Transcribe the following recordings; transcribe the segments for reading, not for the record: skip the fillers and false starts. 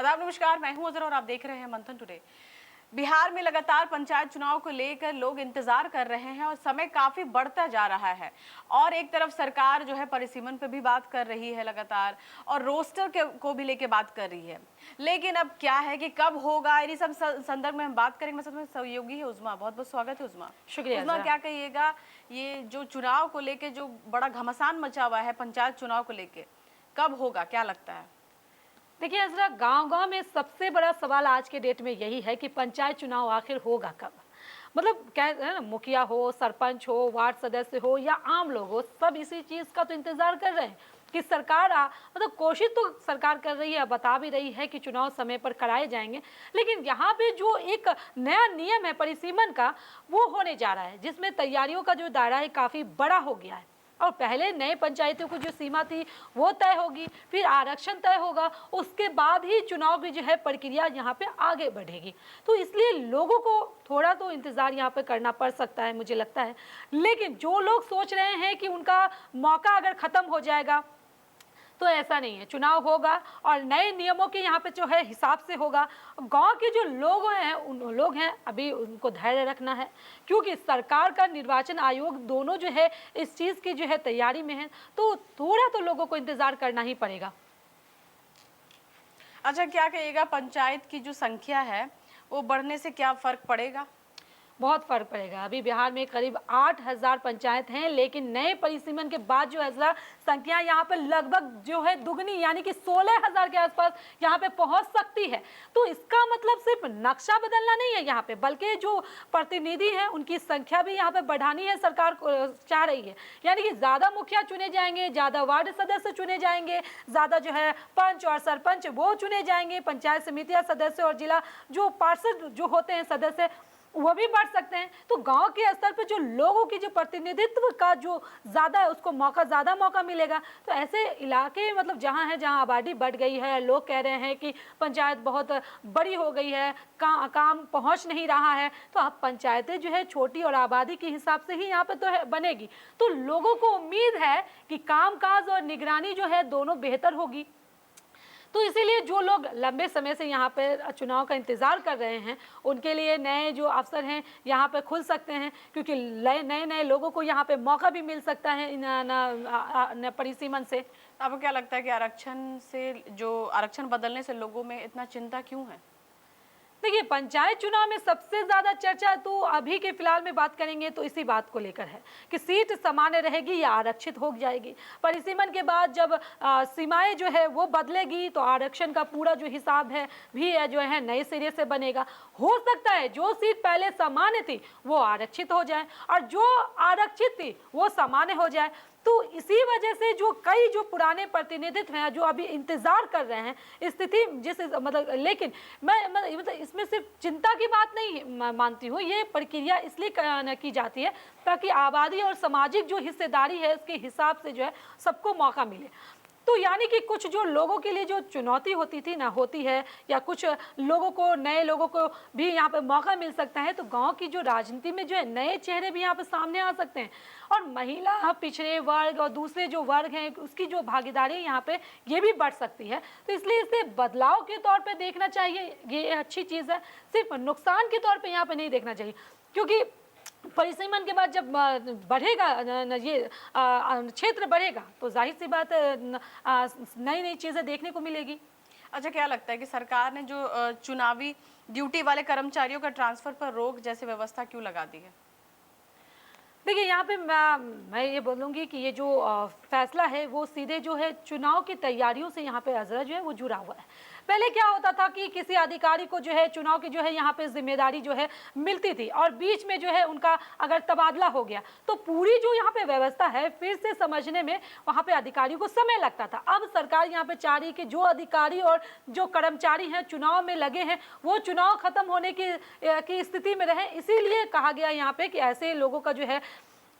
आदाब नमस्कार, मैं हूं अजर और आप देख रहे हैं मंथन टुडे। बिहार में लगातार पंचायत चुनाव को लेकर लोग इंतजार कर रहे हैं और समय काफी बढ़ता जा रहा है। और एक तरफ सरकार जो है परिसीमन पे भी बात कर रही है लगातार और रोस्टर को भी लेके बात कर रही है। लेकिन अब क्या है कि कब होगा, इन्हीं सब संदर्भ में हम बात करेंगे। मेरे साथ में सहयोगी है उज़मा। बहुत बहुत स्वागत है उज़मा। शुक्रिया। उज़मा, क्या कहिएगा, ये जो चुनाव को लेके जो बड़ा घमासान मचा हुआ है पंचायत चुनाव को लेके, कब होगा, क्या लगता है? देखिए अजरा, गांव-गांव में सबसे बड़ा सवाल आज के डेट में यही है कि पंचायत चुनाव आखिर होगा कब। मतलब क्या है ना, मुखिया हो, सरपंच हो, वार्ड सदस्य हो या आम लोग हो, सब इसी चीज़ का तो इंतजार कर रहे हैं कि सरकार मतलब कोशिश तो सरकार कर रही है, बता भी रही है कि चुनाव समय पर कराए जाएंगे। लेकिन यहाँ पे जो एक नया नियम है परिसीमन का, वो होने जा रहा है, जिसमें तैयारियों का जो दायरा है काफ़ी बड़ा हो गया है। और पहले नए पंचायतों को जो सीमा थी वो तय होगी, फिर आरक्षण तय होगा, उसके बाद ही चुनाव की जो है प्रक्रिया यहाँ पे आगे बढ़ेगी। तो इसलिए लोगों को थोड़ा तो इंतज़ार यहाँ पे करना पड़ सकता है, मुझे लगता है। लेकिन जो लोग सोच रहे हैं कि उनका मौका अगर ख़त्म हो जाएगा, तो ऐसा नहीं है। चुनाव होगा और नए नियमों के यहाँ पे जो है हिसाब से होगा। गांव के जो लोग हैं, उन लोग हैं, अभी उनको धैर्य रखना है, क्योंकि सरकार का निर्वाचन आयोग दोनों जो है इस चीज़ की जो है तैयारी में है। तो थोड़ा तो लोगों को इंतज़ार करना ही पड़ेगा। अच्छा, क्या कहिएगा, पंचायत की जो संख्या है वो बढ़ने से क्या फर्क पड़ेगा? बहुत फ़र्क पड़ेगा। अभी बिहार में करीब 8,000 पंचायत हैं, लेकिन नए परिसीमन के बाद जो है संख्या यहाँ पे लगभग जो है दुगनी, यानी कि 16,000 के आसपास यहाँ पे पहुँच सकती है। तो इसका मतलब सिर्फ नक्शा बदलना नहीं है यहाँ पे, बल्कि जो प्रतिनिधि हैं उनकी संख्या भी यहाँ पे बढ़ानी है, सरकार चाह रही है। यानी कि ज़्यादा मुखिया चुने जाएंगे, ज़्यादा वार्ड सदस्य चुने जाएंगे, ज़्यादा जो है पंच और सरपंच वो चुने जाएंगे, पंचायत समितियाँ सदस्य और जिला जो पार्षद जो होते हैं सदस्य वो भी बढ़ सकते हैं। तो गांव के स्तर पर जो लोगों की जो प्रतिनिधित्व का जो ज़्यादा है उसको ज़्यादा मौका मिलेगा। तो ऐसे इलाके मतलब जहां है, जहां आबादी बढ़ गई है, लोग कह रहे हैं कि पंचायत बहुत बड़ी हो गई है, काम पहुंच नहीं रहा है, तो अब पंचायतें जो है छोटी और आबादी के हिसाब से ही यहाँ पे तो है बनेगी। तो लोगों को उम्मीद है कि कामकाज और निगरानी जो है दोनों बेहतर होगी। तो इसीलिए जो लोग लंबे समय से यहाँ पे चुनाव का इंतज़ार कर रहे हैं, उनके लिए नए जो अवसर हैं यहाँ पे खुल सकते हैं, क्योंकि नए लोगों को यहाँ पे मौका भी मिल सकता है इन परिसीमन से। आपको क्या लगता है कि आरक्षण बदलने से लोगों में इतना चिंता क्यों है? देखिए, पंचायत चुनाव में सबसे ज़्यादा चर्चा तो अभी के फिलहाल में बात करेंगे तो इसी बात को लेकर है कि सीट सामान्य रहेगी या आरक्षित हो जाएगी। परिसीमन के बाद जब सीमाएं जो है वो बदलेगी तो आरक्षण का पूरा जो हिसाब है भी जो है नए सिरे से बनेगा। हो सकता है जो सीट पहले सामान्य थी वो आरक्षित हो जाए और जो आरक्षित थी वो सामान्य हो जाए। तो इसी वजह से जो कई जो पुराने प्रतिनिधित्व हैं जो अभी इंतजार कर रहे हैं स्थिति जिस मतलब, लेकिन मैं मतलब इसमें सिर्फ चिंता की बात नहीं मानती हूँ। ये प्रक्रिया इसलिए की जाती है ताकि आबादी और सामाजिक जो हिस्सेदारी है उसके हिसाब से जो है सबको मौका मिले। तो यानी कि कुछ जो लोगों के लिए जो चुनौती होती थी ना, होती है, या कुछ लोगों को, नए लोगों को भी यहाँ पे मौका मिल सकता है। तो गांव की जो राजनीति में जो है नए चेहरे भी यहाँ पे सामने आ सकते हैं और महिला, पिछड़े वर्ग और दूसरे जो वर्ग हैं उसकी जो भागीदारी यहाँ पे ये भी बढ़ सकती है। तो इसलिए इसे बदलाव के तौर पर देखना चाहिए, ये अच्छी चीज़ है। सिर्फ नुकसान के तौर पर यहाँ पर नहीं देखना चाहिए, क्योंकि परिसीमन के बाद जब बढ़ेगा ये क्षेत्र बढ़ेगा तो जाहिर सी बात नई नई चीज़ें देखने को मिलेगी। अच्छा, क्या लगता है कि सरकार ने जो चुनावी ड्यूटी वाले कर्मचारियों का ट्रांसफर पर रोक जैसी व्यवस्था क्यों लगा दी है? देखिए, यहाँ पे मैं ये बोलूँगी कि ये जो फैसला है वो सीधे जो है चुनाव की तैयारियों से यहाँ पे अजरा जो है वो जुड़ा हुआ है। पहले क्या होता था कि किसी अधिकारी को जो है चुनाव की जो है यहाँ पे जिम्मेदारी जो है मिलती थी और बीच में जो है उनका अगर तबादला हो गया तो पूरी जो यहाँ पे व्यवस्था है फिर से समझने में वहाँ पे अधिकारियों को समय लगता था। अब सरकार यहाँ पे चाह रही है कि जो अधिकारी और जो कर्मचारी हैं चुनाव में लगे हैं वो चुनाव खत्म होने की स्थिति में रहें। इसीलिए कहा गया यहाँ पे कि ऐसे लोगों का जो है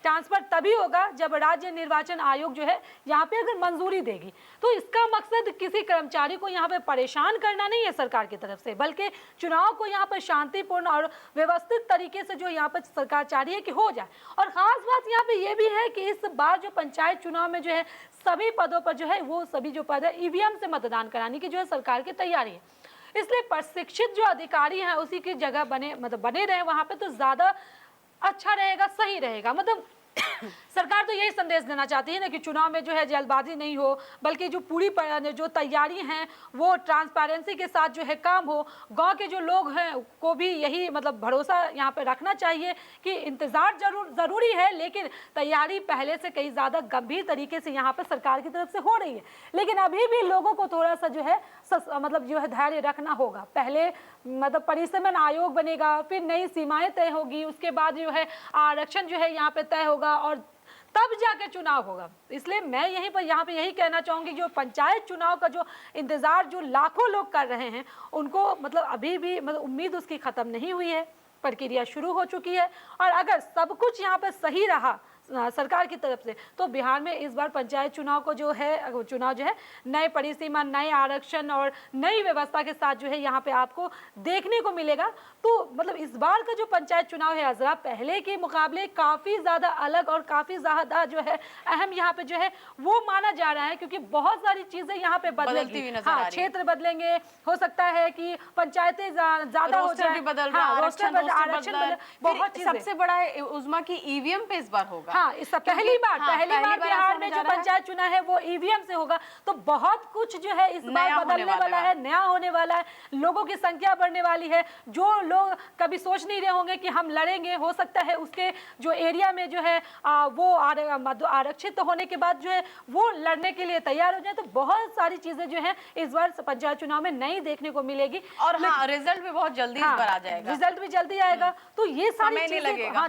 ट्रांसफर तभी होगा जब राज्य निर्वाचन आयोग जो है यहाँ पे अगर मंजूरी देगी। तो इसका मकसद किसी कर्मचारी को यहाँ पे परेशान करना नहीं है सरकार की तरफ से, बल्कि चुनाव को यहाँ पर शांतिपूर्ण और व्यवस्थित तरीके से जो यहाँ पर सरकार चाह रही है कि हो जाए। और खास बात यहाँ पे ये भी है कि इस बार जो पंचायत चुनाव में जो है सभी पदों पर जो है वो सभी जो पद है ईवीएम से मतदान कराने की जो है सरकार की तैयारी है। इसलिए प्रशिक्षित जो अधिकारी हैं उसी की जगह बने रहे वहां पे तो ज्यादा अच्छा रहेगा, सही रहेगा। मतलब सरकार तो यही संदेश देना चाहती है ना कि चुनाव में जो है जल्दबाजी नहीं हो, बल्कि जो पूरी जो तैयारी हैं वो ट्रांसपेरेंसी के साथ जो है काम हो। गांव के जो लोग हैं को भी यही मतलब भरोसा यहाँ पे रखना चाहिए कि इंतजार जरूरी है, लेकिन तैयारी पहले से कई ज़्यादा गंभीर तरीके से यहाँ पे सरकार की तरफ से हो रही है। लेकिन अभी भी लोगों को थोड़ा सा जो है मतलब जो है धैर्य रखना होगा। पहले मतलब परिसीमन आयोग बनेगा, फिर नई सीमाएं तय होगी, उसके बाद जो है आरक्षण जो है यहाँ पे तय होगा और तब जाके चुनाव होगा। इसलिए मैं यहाँ पे यही कहना चाहूंगी, जो पंचायत चुनाव का जो इंतजार जो लाखों लोग कर रहे हैं उनको मतलब अभी भी मतलब उम्मीद उसकी खत्म नहीं हुई है, प्रक्रिया शुरू हो चुकी है। और अगर सब कुछ यहाँ पे सही रहा सरकार की तरफ से तो बिहार में इस बार पंचायत चुनाव को जो है चुनाव जो है नए परिसीमा, नए आरक्षण और नई व्यवस्था के साथ जो है यहाँ पे आपको देखने को मिलेगा। तो मतलब इस बार का जो पंचायत चुनाव है अजरा पहले के मुकाबले काफी ज्यादा अलग और काफी ज्यादा जो है अहम यहाँ पे जो है वो माना जा रहा है, क्योंकि बहुत सारी चीजें यहाँ पे बदलेंगी। हाँ, क्षेत्र बदलेंगे, हो सकता है कि पंचायतें ज्यादा हो जाए, बहुत सबसे बड़ा उज़्मा की ईवीएम पे इस बार होगा। हाँ, इस पहली बार बिहार में जो पंचायत चुनाव है वो ईवीएम से होगा। तो बहुत कुछ जो है इस बार बदलने वाला है, नया होने वाला है, लोगों की संख्या बढ़ने वाली है। जो लोग कभी सोच नहीं रहे होंगे कि हम लड़ेंगे, हो सकता है उसके जो एरिया में जो है वो आरक्षित होने के बाद जो है वो लड़ने के लिए तैयार हो जाए। तो बहुत सारी चीजें जो है इस बार पंचायत चुनाव में नई देखने को मिलेगी। और हाँ, रिजल्ट भी बहुत जल्दी इस बार आ जाएगा, रिजल्ट भी जल्दी आएगा। तो ये सारी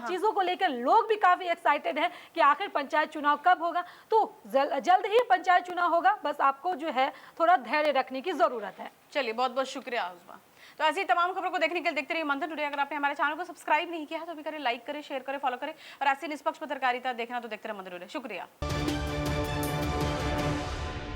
चीजों को लेकर लोग भी काफी एक्साइटेड है कि आखिर पंचायत चुनाव कब होगा। तो जल्द ही पंचायत चुनाव होगा, बस आपको जो है थोड़ा धैर्य रखने की जरूरत है। चलिए, बहुत बहुत शुक्रिया उज़्मा। तो ऐसी तमाम खबरों को देखने के लिए देखते रहिए मंथन टुडे। अगर आपने हमारे चैनल को सब्सक्राइब नहीं किया है तो अभी करें, लाइक करें, शेयर करें, फॉलो करें और ऐसी निष्पक्ष पत्रकारिता देखना तो देखते रहिए मंथन टुडे। शुक्रिया।